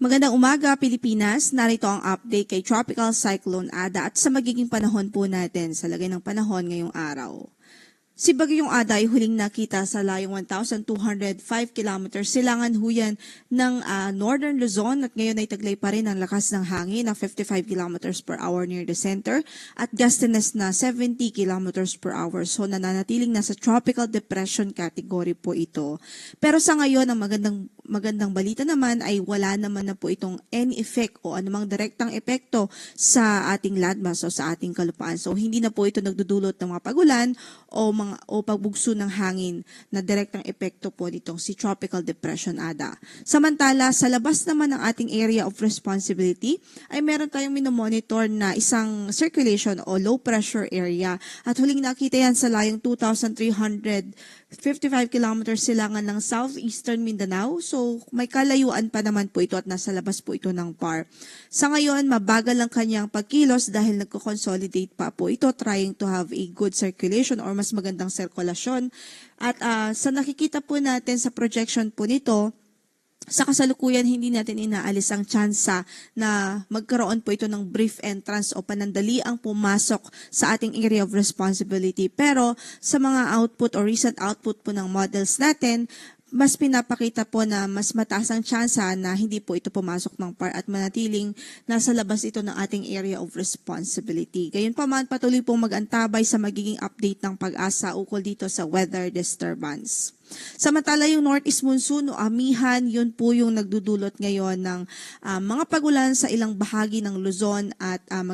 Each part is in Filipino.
Magandang umaga, Pilipinas. Narito ang update kay Tropical Cyclone Ada at sa magiging panahon po natin sa lagay ng panahon ngayong araw. Si Bagyong Ada ay huling nakita sa layong 1,205 kilometers silangan huyan ng Northern Luzon at ngayon ay taglay pa rin ang lakas ng hangin na 55 kilometers per hour near the center at gustiness na 70 kilometers per hour. So nananatiling nasa tropical depression category po ito. Pero sa ngayon, ang magandang balita naman ay wala naman na po itong any effect o anumang direktang epekto sa ating landmass o sa ating kalupaan. So hindi na po ito nagdudulot ng mga pagulan o pagbugso ng hangin na direktang epekto po nitong si Tropical Depression Ada. Samantala, sa labas naman ng ating area of responsibility ay meron tayong minomonitor na isang circulation o low pressure area at huling nakita yan sa layong 2,355 kilometers silangan ng southeastern Mindanao. So may kalayuan pa naman po ito at nasa labas po ito ng PAR. Sa ngayon, mabagal ang kanyang pagkilos dahil nagko-consolidate pa po ito, trying to have a good circulation or mas magandang sirkulasyon. At sa nakikita po natin sa projection po nito, sa kasalukuyan, hindi natin inaalis ang tsansa na magkaroon po ito ng brief entrance o panandaliang pumasok sa ating area of responsibility. Pero sa mga output o recent output po ng models natin, mas pinapakita po na mas mataas ang tsansa na hindi po ito pumasok ng PAR at manatiling nasa labas ito ng ating area of responsibility. Gayunpaman, patuloy pong mag-antabay sa magiging update ng Pag-asa ukol dito sa weather disturbance. Samantala yung northeast monsoon o amihan, yun po yung nagdudulot ngayon ng mga pagulan sa ilang bahagi ng Luzon at at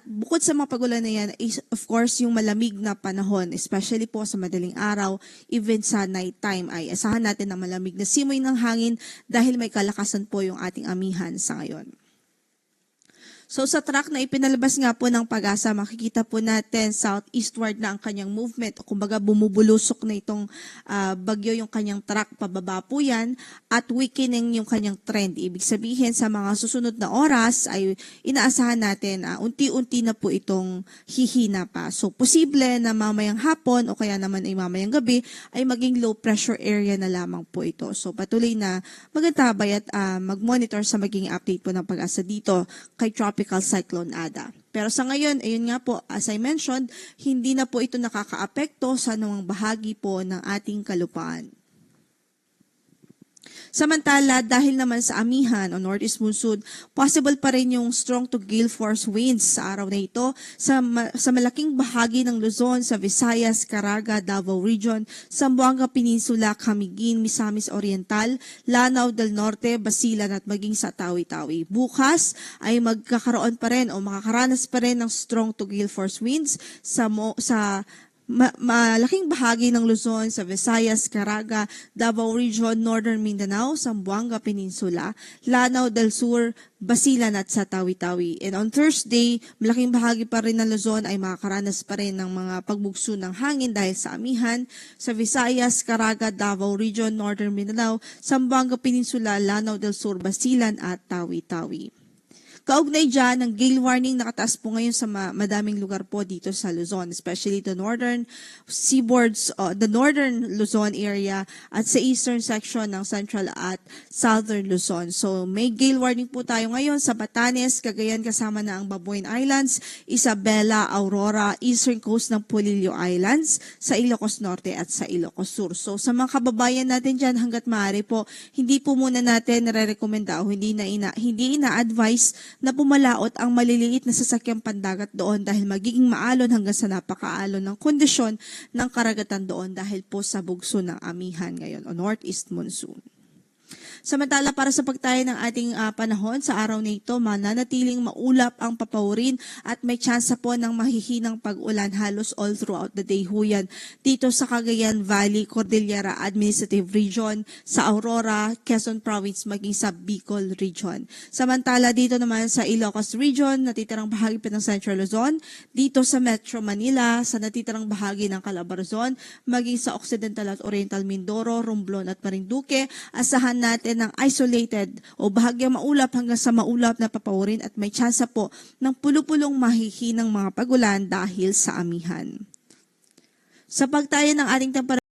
bukod sa mga pagulan na yan is of course yung malamig na panahon, especially po sa madaling araw, even sa night time ay asahan natin ng malamig na simoy ng hangin dahil may kalakasan po yung ating amihan sa ngayon. So sa track na ipinalabas nga po ng Pag-asa, makikita po natin southeastward na ang kanyang movement. O kumbaga bumubulusok na itong bagyo yung kanyang track, pababa po yan at weakening yung kanyang trend. Ibig sabihin sa mga susunod na oras ay inaasahan natin unti-unti na po itong hihina pa. So posible na mamayang hapon o kaya naman ay mamayang gabi ay maging low pressure area na lamang po ito. So patuloy na magantabay at mag-monitor sa magiging update po ng Pag-asa dito kay Tropical Cyclone Ada. Pero sa ngayon, ayun nga po, as I mentioned, hindi na po ito nakakaapekto sa anumang bahagi po ng ating kalupaan. Samantala, dahil naman sa amihan o northeast monsoon, possible pa rin yung strong to gale force winds sa araw na ito sa malaking bahagi ng Luzon, sa Visayas, Caraga, Davao Region, Zamboanga Peninsula, Camiguin, Misamis Oriental, Lanao del Norte, Basilan at maging sa Tawi-Tawi. Bukas ay magkakaroon pa rin o makakaranas pa rin ng strong to gale force winds sa malaking bahagi ng Luzon, sa Visayas, Caraga, Davao Region, Northern Mindanao, Zamboanga Peninsula, Lanao del Sur, Basilan at sa Tawi-Tawi. And on Thursday, malaking bahagi pa rin ng Luzon ay makakaranas pa rin ng mga pagbugso ng hangin dahil sa amihan sa Visayas, Caraga, Davao Region, Northern Mindanao, Zamboanga Peninsula, Lanao del Sur, Basilan at Tawi-Tawi. Kaugnay dyan, ang gale warning nakataas po ngayon sa madaming lugar po dito sa Luzon, especially the northern seaboards, the northern Luzon area at sa eastern section ng central at southern Luzon. So may gale warning po tayo ngayon sa Batanes, Cagayan kasama na ang Babuyan Islands, Isabela, Aurora, eastern coast ng Polillo Islands, sa Ilocos Norte at sa Ilocos Sur. So sa mga kababayan natin dyan, hanggat maaari po, hindi po muna natin nare-recommenda o hindi ina-advise na pumalaot ang maliliit na sasakyang pandagat doon dahil magiging maalon hanggang sa napakaalon ng kondisyon ng karagatan doon dahil po sa bugso ng amihan ngayon o northeast monsoon. Samantala, para sa pagtayo ng ating panahon sa araw na ito, mananatiling maulap ang papawirin at may tsansa po ng mahihinang pag-ulan halos all throughout the day huyan dito sa Cagayan Valley, Cordillera Administrative Region, sa Aurora, Quezon Province, maging sa Bicol Region. Samantala, dito naman sa Ilocos Region, natitirang bahagi pa ng Central Luzon, dito sa Metro Manila, sa natitirang bahagi ng Calabarzon, maging sa Occidental at Oriental Mindoro, Romblon at Marinduque, asahan natin ng isolated o bahagyang maulap hanggang sa maulap na papawirin at may tsansa po ng pulo-pulong mahihinang mga pagulan dahil sa amihan. Sa pagtayo ng ating temperatura,